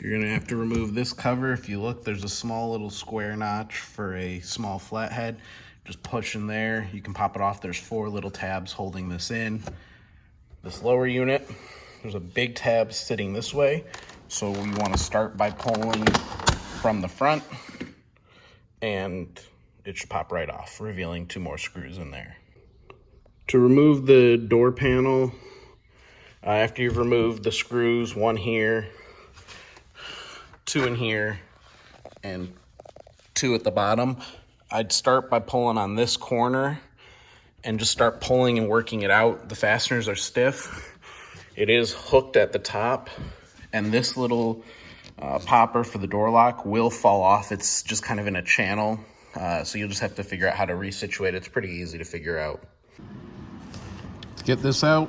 You're gonna have to remove this cover. If you look, there's a small little square notch for a small flathead. Just push in there, you can pop it off. There's 4 little tabs holding this in. This lower unit, there's a big tab sitting this way. So we wanna start by pulling from the front, and it should pop right off, revealing 2 more screws in there. To remove the door panel, after you've removed the screws, 1 here, 2 in here, and 2 at the bottom, I'd start by pulling on this corner and just start pulling and working it out. The fasteners are stiff. It is hooked at the top, and this little popper for the door lock will fall off. It's just kind of in a channel, so you'll just have to figure out how to resituate it. It's pretty easy to figure out. To get this out,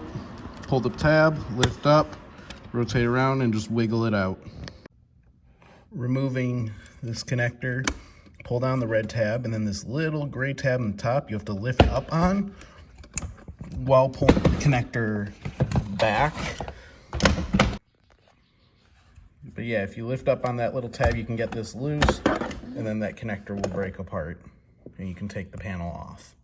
pull the tab, lift up, rotate around, and just wiggle it out. Removing this connector, pull down the red tab, and then this little gray tab on the top you have to lift up on while pulling the connector back. But yeah, if you lift up on that little tab, you can get this loose, and then that connector will break apart, and you can take the panel off.